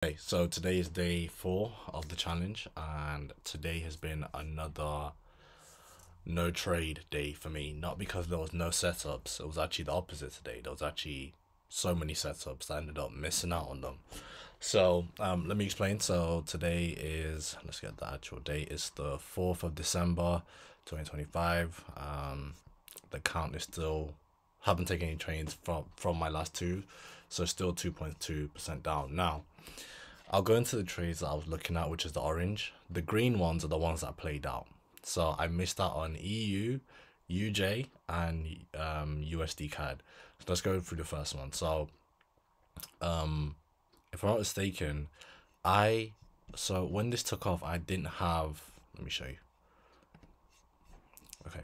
Okay, so today is day 4 of the challenge, and today has been another no trade day for me. Not because there was no setups, it was actually the opposite today. There was actually so many setups, I ended up missing out on them. So let me explain. So today is, let's get the actual date, it's the 4th of December 2025. The count is still, haven't taken any trades from my last two, so still 2.2% down. Now I'll go into the trades that I was looking at, which is the orange. The green ones are the ones that played out. So I missed out on EU, UJ, and USD CAD. So let's go through the first one. So if I'm not mistaken, so when this took off, I didn't have, let me show you. Okay.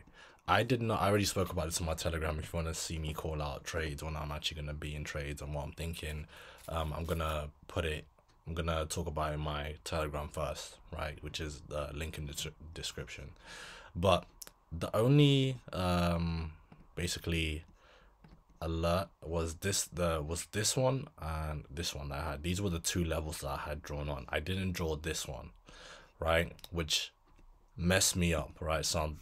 I did not, I already spoke about this on my Telegram. If you want to see me call out trades when I'm actually going to be in trades and what I'm thinking, I'm going to talk about it in my Telegram first, right? Which is the link in the description. But the only basically alert was this one and this one that I had. These were the two levels that I had drawn on. I didn't draw this one, right? Which messed me up, right? So I'm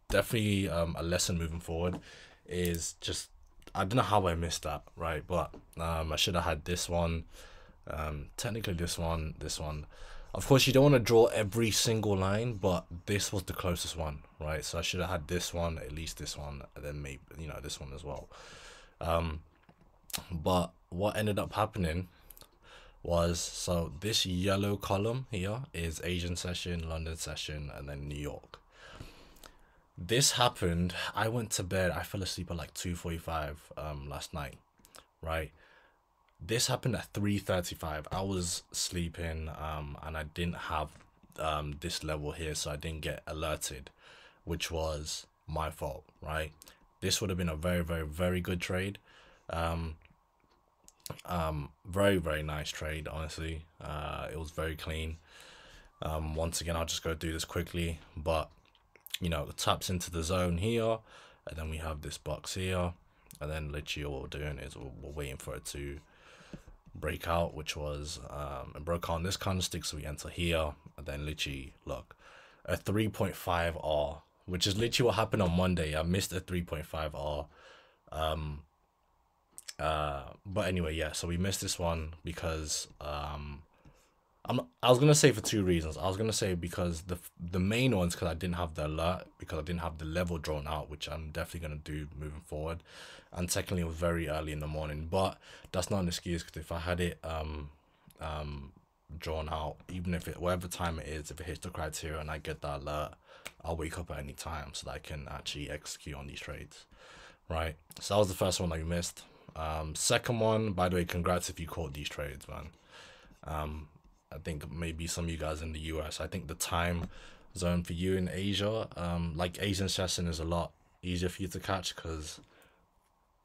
definitely a lesson moving forward is just, I don't know how I missed that, right? But I should have had this one, technically this one. Of course you don't want to draw every single line, but this was the closest one, right? So I should have had this one, at least this one, and then maybe, you know, this one as well. But what ended up happening was, so this yellow column here is Asian session, London session, and then New York. This happened, I went to bed, I fell asleep at like 2:45 last night, right? This happened at 3:35. I was sleeping and I didn't have this level here, so I didn't get alerted, which was my fault, right? This would have been a very, very, very good trade. Very, very nice trade, honestly. It was very clean. Once again, I'll just go through this quickly, but you know, it taps into the zone here, and then we have this box here, and then literally all we're doing is we're waiting for it to break out, which was it broke on this candlestick, so we enter here, and then literally look, a 3.5 R, which is literally what happened on Monday. I missed a 3.5 R. But anyway, yeah, so we missed this one because I was gonna say for two reasons. I was gonna say because the main ones, because I didn't have the alert, because I didn't have the level drawn out, which I'm definitely gonna do moving forward, and secondly, it was very early in the morning. But that's not an excuse, because if I had it drawn out, even if it, whatever time it is, if it hits the criteria and I get that alert, I'll wake up at any time so that I can actually execute on these trades, right? So that was the first one that we missed. Second one, by the way, congrats if you caught these trades, man. I think maybe some of you guys in the US, I think the time zone for you in Asia, like Asian session is a lot easier for you to catch, because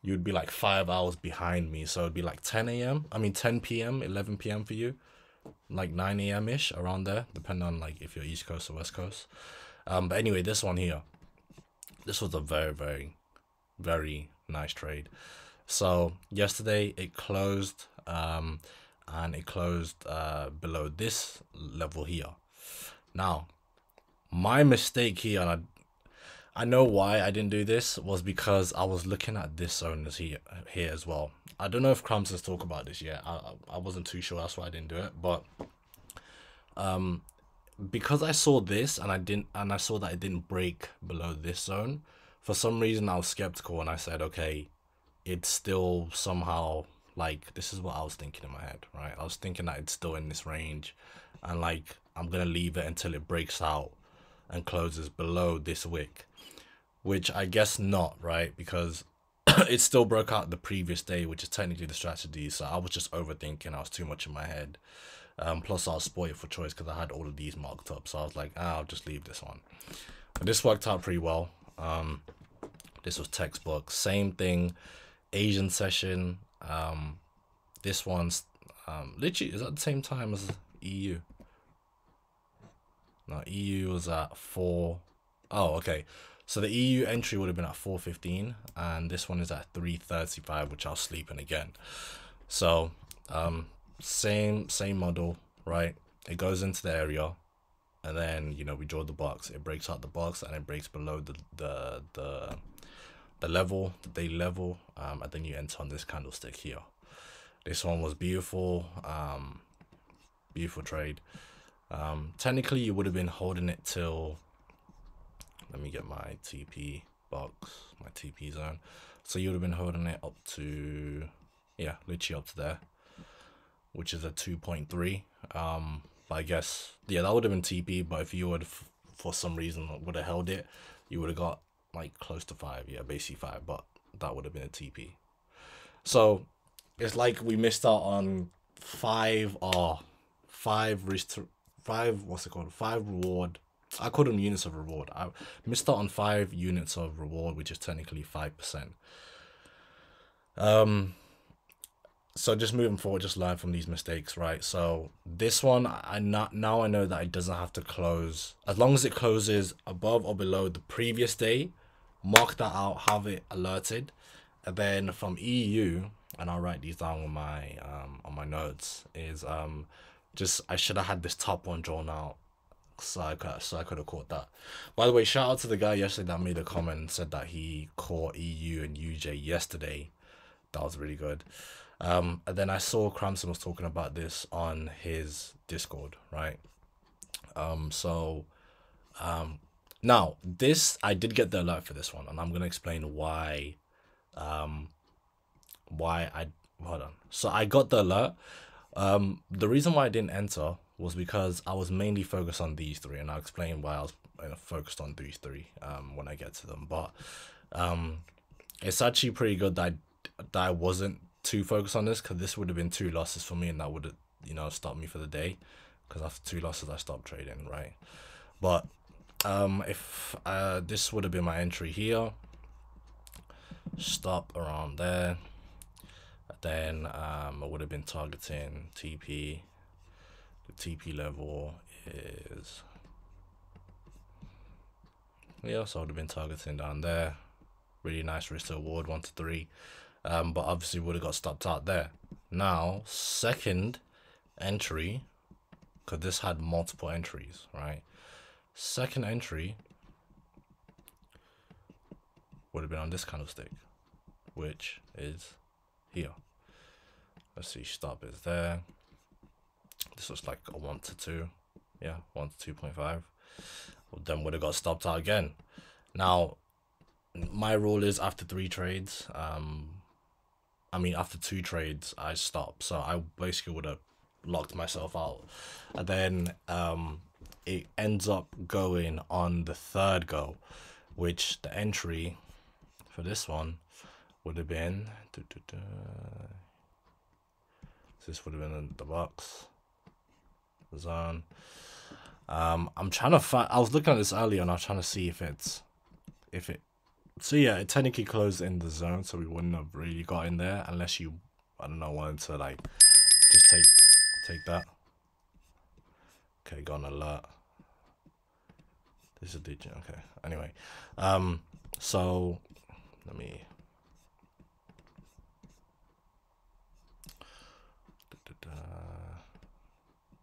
you'd be like 5 hours behind me. So it'd be like 10 a.m. I mean 10 p.m., 11 p.m. for you, like 9 a.m. ish, around there, depending on like if you're East Coast or West Coast. But anyway, this one here, this was a very, very, very nice trade. So yesterday it closed and it closed below this level here. Now my mistake here, and I know why I didn't do this, was because I was looking at this zone as here as well. I don't know if Cramson's talked about this yet. I wasn't too sure, that's why I didn't do it. But because I saw this and I saw that it didn't break below this zone, for some reason I was skeptical, and I said, okay, it's still somehow, like, this is what I was thinking in my head, right? I was thinking that it's still in this range, and like I'm gonna leave it until it breaks out and closes below this wick, which I guess not, right? Because it still broke out the previous day, which is technically the strategy. So I was just overthinking, I was too much in my head. Plus I was spoiled for choice because I had all of these marked up, so I was like, I'll just leave this one. But this worked out pretty well. This was textbook, same thing, Asian session. This one's literally is at the same time as EU. No, EU was at 4. Oh, okay. So the EU entry would have been at 4:15, and this one is at 3:35, which I was sleeping again. So same model, right? It goes into the area, and then, you know, we draw the box. It breaks out the box, and it breaks below the level, the daily level, and then you enter on this candlestick here. This one was beautiful, beautiful trade. Technically, you would have been holding it till, let me get my TP box, my TP zone. So you would have been holding it up to, yeah, literally up to there, which is a 2.3. But I guess, yeah, that would have been TP. But if you would, for some reason, would have held it, you would have got like close to 5. Yeah, basically 5. But that would have been a TP. So it's like we missed out on 5 what's it called? 5 reward. I call them units of reward. I missed out on 5 units of reward, which is technically 5%. So just moving forward, just learn from these mistakes, right? So this one, now I know that it doesn't have to close. As long as it closes above or below the previous day, mark that out, have it alerted. And then from EU, and I'll write these down on my notes, is just, I should have had this top one drawn out, so I could have caught that. By the way, shout out to the guy yesterday that made a comment and said that he caught EU and UJ yesterday. That was really good. And then I saw Cramson was talking about this on his Discord, right? Now this, I did get the alert for this one, and I'm gonna explain why. Hold on. So I got the alert. The reason why I didn't enter was because I was mainly focused on these 3, and I'll explain why I was focused on these 3 when I get to them. But it's actually pretty good that I wasn't too focused on this, because this would have been 2 losses for me, and that would have, you know, stopped me for the day, because after 2 losses I stopped trading, right? But if this would have been my entry here, stop around there, then I would have been targeting TP. The TP level is, yeah, so I would have been targeting down there. Really nice risk to reward, 1 to 3. But obviously would have got stopped out there. Now, second entry, because this had multiple entries, right? Second entry would have been on this candlestick, which is here. Let's see, stop is there. This was like a 1 to 2. Yeah, 1 to 2.5. Then would have got stopped out again. Now, my rule is after 3 trades, after 2 trades, I stop. So I basically would have locked myself out. And then it ends up going on the 3rd go, which the entry for this one would have been, this would have been in the box, the zone. I'm trying to find, I was looking at this earlier, and I was trying to see if it, so yeah, it technically closed in the zone, so we wouldn't have really got in there unless you, I don't know, wanted to like just take that. Okay, got an alert. This is DJ. Okay. Anyway, so let me.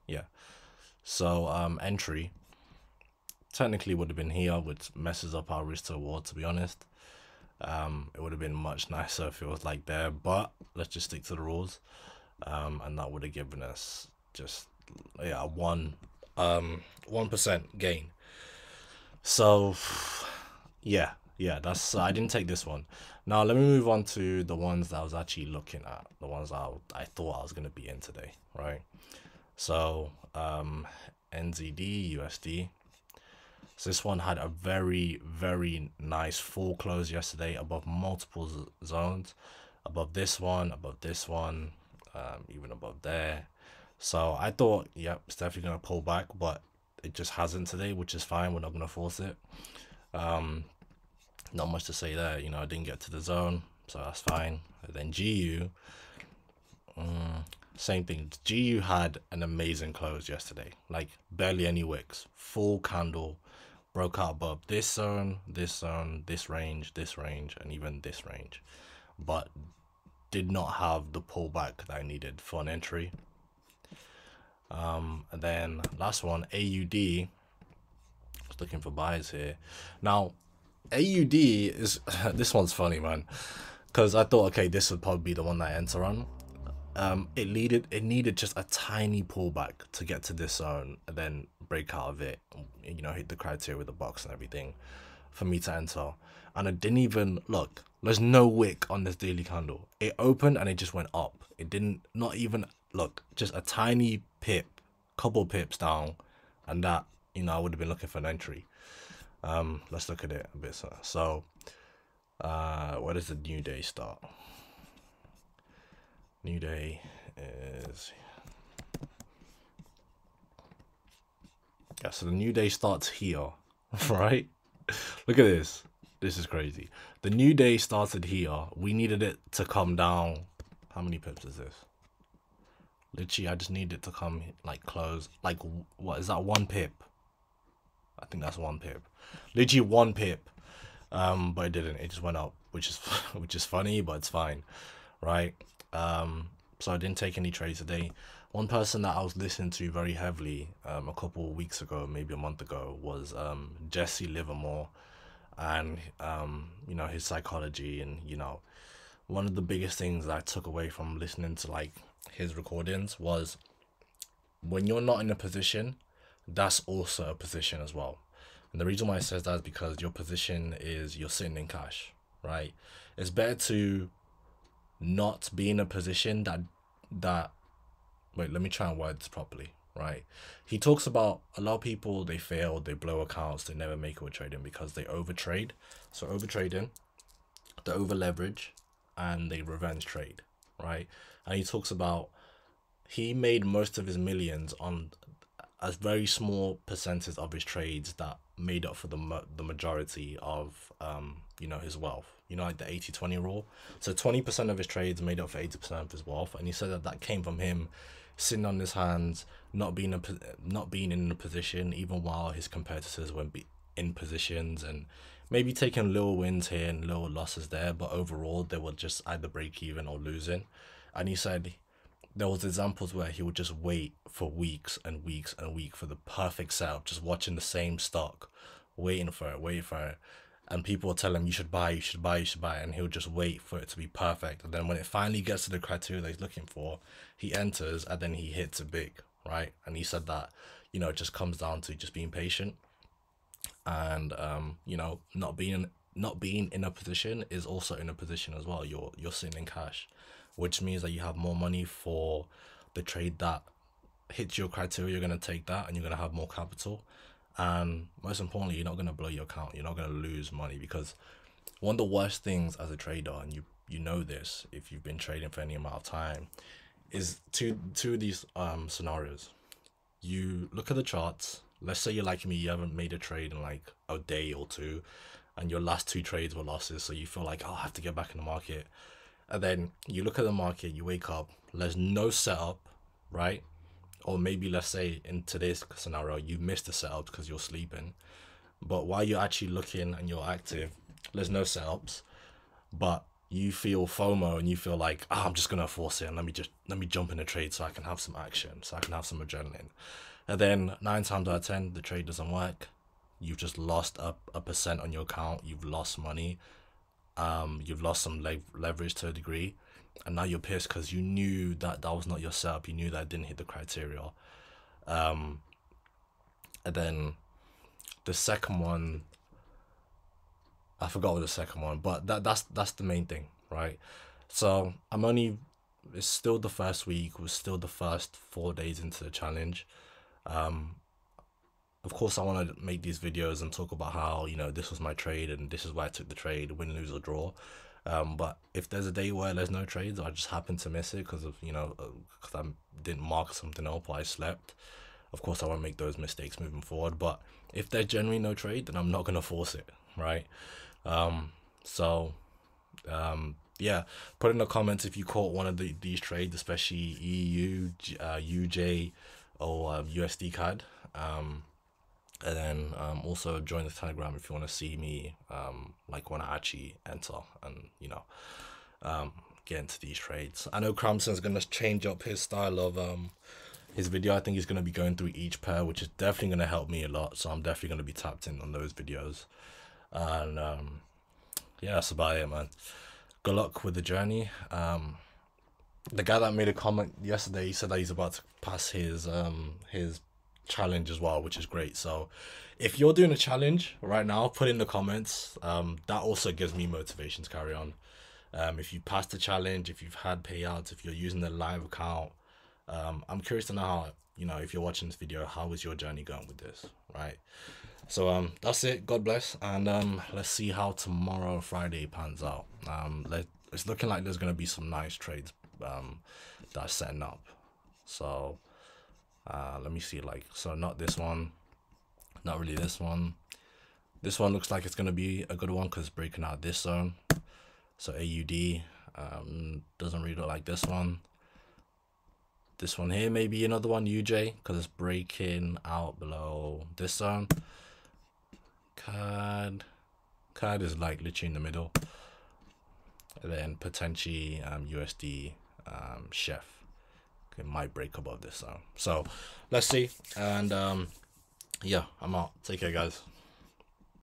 Yeah. So entry technically would have been here, which messes up our risk to reward, to be honest. It would have been much nicer if it was like there, but let's just stick to the rules. And that would have given us just, yeah, 1% gain. So yeah, that's, I didn't take this one. Now let me move on to the ones that I was actually looking at, the ones I thought I was going to be in today, right? So NZD USD. So this one had a very, very nice full close yesterday above multiple zones, above this one, even above there. So I thought, yep, it's definitely going to pull back, but it just hasn't today, which is fine. We're not going to force it. Not much to say there. You know, I didn't get to the zone, so that's fine. And then GU, same thing. GU had an amazing close yesterday, like barely any wicks, full candle, broke out above this zone, this range, and even this range, but did not have the pullback that I needed for an entry. And then last one, AUD. Just looking for buyers here. Now, AUD is this one's funny, man, because I thought, okay, this would probably be the one that I enter on. It needed just a tiny pullback to get to this zone and then break out of it, you know, hit the criteria with the box and everything for me to enter. And I didn't even look. There's no wick on this daily candle. It opened and it just went up. It didn't, not even look, just a tiny pip, couple pips down, and that, you know, I would have been looking for an entry. Let's look at it a bit. So where does the new day start? New day is, yeah, so the new day starts here, right? Look at this. This is crazy. The new day started here. We needed it to come down. How many pips is this? Literally, I just need it to come like close. Like, what is that? 1 pip. I think that's 1 pip. Literally 1 pip. But it didn't. It just went up, which is funny, but it's fine, right? So I didn't take any trades today. One person that I was listening to very heavily a couple of weeks ago, maybe a month ago, was Jesse Livermore, and you know, his psychology. And you know, one of the biggest things that I took away from listening to like his recordings was, when you're not in a position, that's also a position as well. And the reason why it says that is because your position is you're sitting in cash, right? It's better to not be in a position that wait, let me try and word this properly, right? He talks about a lot of people, they fail, they blow accounts, they never make it with trading because they overtrade. So overtrading, they over leverage, and they revenge trade, right? And he talks about he made most of his millions on a very small percentage of his trades that made up for the majority of you know, his wealth. You know, like the 80-20 rule. So 20% of his trades made up for 80% of his wealth, and he said that came from him sitting on his hands, not being in a position even while his competitors went in positions, and maybe taking little wins here and little losses there, but overall they were just either break even or losing. And he said there was examples where he would just wait for weeks and weeks and weeks for the perfect setup, just watching the same stock, waiting for it. And people will tell him, you should buy, you should buy, you should buy. And he'll just wait for it to be perfect. And then when it finally gets to the criteria that he's looking for, he enters and then he hits it big, right? And he said that, you know, it just comes down to just being patient. And, you know, not being in a position is also in a position as well. You're sitting in cash, which means that you have more money for the trade that hits your criteria. You're going to take that and you're going to have more capital. And most importantly, you're not going to blow your account. You're not going to lose money, because one of the worst things as a trader, and you know this if you've been trading for any amount of time, is two of these scenarios. You look at the charts. Let's say you're like me, you haven't made a trade in like a day or two, and your last 2 trades were losses, so you feel like, oh, I have to get back in the market. And then you look at the market, you wake up, there's no setup, right? Or maybe let's say in today's scenario, you missed the setup because you're sleeping. But while you're actually looking and you're active, there's no setups, but you feel FOMO and you feel like, oh, I'm just going to force it and let me jump in a trade so I can have some action, so I can have some adrenaline. And then 9 times out of 10, the trade doesn't work. You've just lost a percent on your account. You've lost money. You've lost some leverage to a degree. And now you're pissed because you knew that was not your setup. You knew that it didn't hit the criteria. And then the second one, I forgot what the second one, but that's the main thing, right? So it's still the first week. We're still the first 4 days into the challenge. Of course, I want to make these videos and talk about how, you know, this was my trade and this is why I took the trade, win, lose, or draw. But if there's a day where there's no trades, or I just happen to miss it because of, you know, because I didn't mark something up or I slept, of course I won't make those mistakes moving forward. But if there's generally no trade, then I'm not going to force it, right? Yeah, put in the comments if you caught one of these trades, especially EU, UJ, or USD CAD. And then also join the Telegram if you want to see me like when I actually enter and, you know, get into these trades. I know Cramson's going to change up his style of his video. I think he's going to be going through each pair, which is definitely going to help me a lot. So I'm definitely going to be tapped in on those videos. And yeah, that's about it, man. Good luck with the journey. The guy that made a comment yesterday, he said that he's about to pass his challenge as well, which is great. So if you're doing a challenge right now, put in the comments. That also gives me motivation to carry on. If you passed the challenge, if you've had payouts, if you're using the live account, I'm curious to know how, you know, if you're watching this video, how is your journey going with this, right? So that's it. God bless, and let's see how tomorrow, Friday, pans out. It's looking like there's gonna be some nice trades that's setting up. So let me see, like, so not this one, not really this one. This one looks like it's gonna be a good one because it's breaking out this zone. So AUD doesn't really look like this one. This one here may be another one, UJ, because it's breaking out below this zone. CAD is like literally in the middle. And then potentially USD Chef. It might break above this zone. So let's see. And yeah, I'm out. Take care, guys.